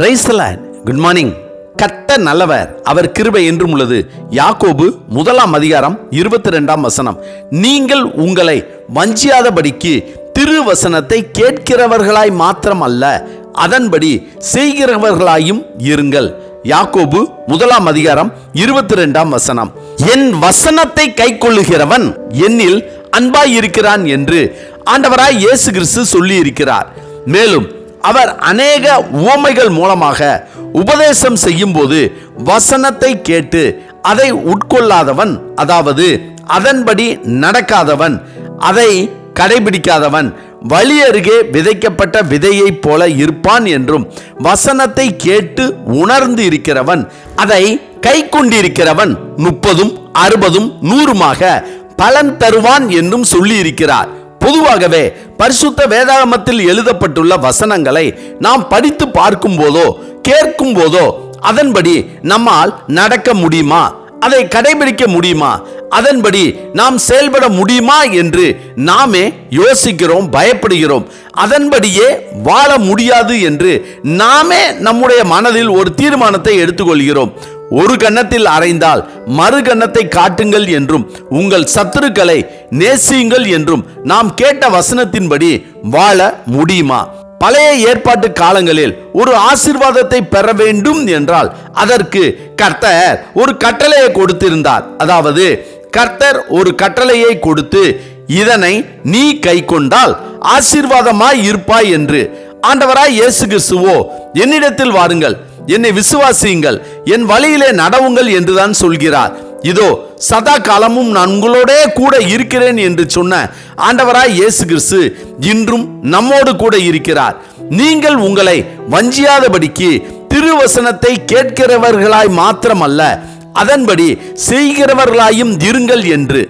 Praise the Lord. Good morning. கர்த்தர் நல்லவர், அவர் கிருபை என்றும் உள்ளது. யாக்கோபு 1:22 நீங்கள் உங்களை வஞ்சியாதபடிக்கு திருவசனத்தை கேட்கிறவர்களாய் மாத்திரம் அல்ல, அதன்படி செய்கிறவர்களாயும் இருங்கள். யாக்கோபு 1:22 என் வசனத்தை கைக்கொள்ளுகிறவன் என்னில் அன்பாயிருக்கிறான் என்று ஆண்டவராய் இயேசு கிறிஸ்து சொல்லி இருக்கிறார். மேலும் அவர் அநேக உவமைகள் மூலமாக உபதேசம் செய்யும் போது வசனத்தை கேட்டு அதை உட்கொள்ளாதவன், அதாவது அதன்படி நடக்காதவன், அதை கடைபிடிக்காதவன் வழி அருகே விதைக்கப்பட்ட விதையைப் போல இருப்பான் என்றும், வசனத்தை கேட்டு உணர்ந்து இருக்கிறவன் அதை கை கொண்டிருக்கிறவன் 30, 60, 100 பலன் தருவான் என்றும் சொல்லி இருக்கிறார். பொதுவாகவே பரிசுத்த வேதாகமத்தில் எழுதப்பட்டுள்ள வசனங்களை நாம் படித்து பார்க்கும் போதோ கேட்கும் போதோ அதன்படி நம்மால் நடக்க முடியுமா, அதை கடைபிடிக்க முடியுமா, அதன்படி நாம் செயல்பட முடியுமா என்று நாமே யோசிக்கிறோம், பயப்படுகிறோம். அதன்படியே வாழ முடியாது என்று நாமே நம்முடைய மனதில் ஒரு தீர்மானத்தை எடுத்துக்கொள்கிறோம். ஒரு கன்னத்தில் அறைந்தால் மறு கன்னத்தை காட்டுங்கள் என்றும், உங்கள் சத்துருக்களை நேசியுங்கள் என்றும் நாம் கேட்ட வசனத்தின்படி வாழ முடியுமா? பழைய ஏற்பாட்டு காலங்களில் ஒரு ஆசீர்வாதத்தை பெற வேண்டும் என்றால் அதற்கு கர்த்தர் ஒரு கட்டளையை கொடுத்திருந்தார். அதாவது கர்த்தர் ஒரு கட்டளையை கொடுத்து, இதனை நீ கை கொண்டால் ஆசீர்வாதமாய் இருப்பாய் என்று. ஆண்டவராய் இயேசு கிறிஸ்துவோ, என்னிடத்தில் வாருங்கள், என்னை விசுவாசியுங்கள், என் வழியிலே நடவுங்கள் என்றுதான் சொல்கிறார். இதோ சதா காலமும் நான் உங்களோட கூட இருக்கிறேன் என்று சொன்ன ஆண்டவராய் இயேசு கிறிஸ்து இன்றும் நம்மோடு கூட இருக்கிறார். நீங்கள் உங்களை வஞ்சியாதபடிக்கு திருவசனத்தை கேட்கிறவர்களாய் மாத்திரமல்ல, அதன்படி செய்கிறவர்களாயும் இருங்கள் என்று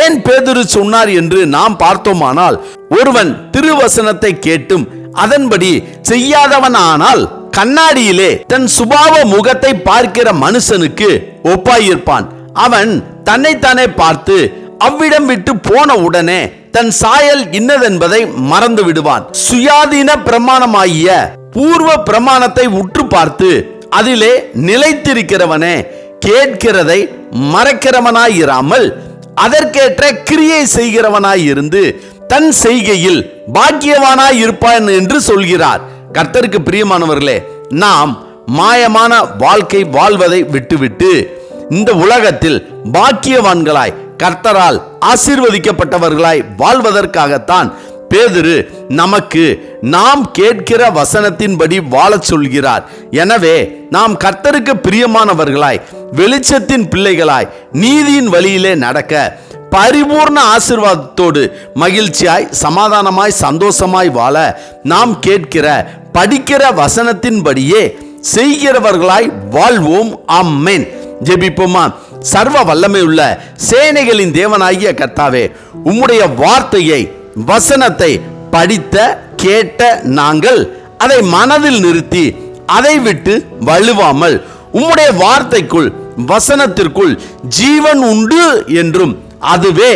ஏன் பேதுரு சொன்னார் என்று நாம் பார்த்தோமானால், ஒருவன் திருவசனத்தை கேட்டும் அதன்படி செய்யாதவனானால் கண்ணாடியிலே தன் சுபாவ முகத்தை பார்க்கிற மனுஷனுக்கு ஒப்பாயிருப்பான். அவன் தன்னைத்தானே பார்த்து அவ்விடம் விட்டு போன உடனே தன் சாயல் இன்னதென்பதை மறந்து விடுவான். சுயாதீன பிரமாணமாகிய பூர்வ பிரமாணத்தை உற்று பார்த்து அதிலே நிலைத்திருக்கிறவனே கேட்கிறதை மறைக்கிறவனாயிராமல் அதற்கேற்ற கிரியை செய்கிறவனாயிருந்து தன் செய்கையில் பாக்கியவானாய் இருப்பான் என்று சொல்கிறார். கர்த்தருக்கு பிரியமானவர்களே, நாம் மாயமான வாழ்க்கை வாழ்வதை விட்டுவிட்டு இந்த உலகத்தில் பாக்கியவான்களாய் கர்த்தரால் ஆசீர்வதிக்கப்பட்டவர்களாய் வாழ்வதற்காகத்தான் பேதுரு நமக்கு நாம் கேட்கிற வசனத்தின்படி வாழச் சொல்கிறார். எனவே நாம் கர்த்தருக்கு பிரியமானவர்களாய், வெளிச்சத்தின் பிள்ளைகளாய், நீதியின் வழியிலே நடக்க, பரிபூர்ண ஆசீர்வாதத்தோடு மகிழ்ச்சியாய், சமாதானமாய், சந்தோஷமாய் வாழ நாம் கேட்கிற படிக்கிற வசனத்தின்படியே செய்கிறவர்களாய் வாழ்வோம். ஆமென். ஜெபிப்போமா. சர்வ வல்லமை உள்ள சேனைகளின் தேவனாகிய கர்த்தாவே, உம்முடைய வார்த்தையை, வசனத்தை படித்த கேட்ட நாங்கள் அதை மனதில் நிறுத்தி அதை விட்டு வழுவாமல் உம்முடைய வார்த்தைக்குள், வசனத்திற்குள் ஜீவன் உண்டு என்றும் அதுவே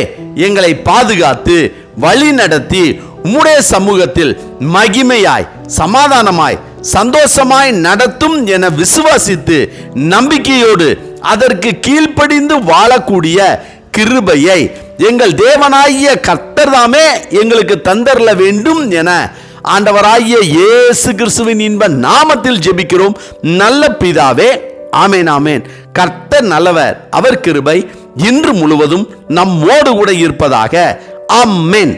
எங்களை பாதுகாத்து வழி நடத்தி உம்முடைய சமூகத்தில் மகிமையாய், சமாதானமாய், சந்தோஷமாய் நடத்தும் என விசுவாசித்து நம்பிக்கையோடு அதற்கு கீழ்ப்படிந்து வாழக்கூடிய கிருபையை எங்கள் தேவனாகிய கர்த்தர் தாமே எங்களுக்கு தந்தரல வேண்டும் என ஆண்டவராகிய இயேசு கிறிஸ்துவின் இன்ப நாமத்தில் ஜெபிக்கிறோம் நல்ல பிதாவே. ஆமென், ஆமென். கர்த்தர் நல்லவர், அவர் கிருபை இன்று முழுவதும் நம்மோடு கூட இருப்பதாக. ஆமென்.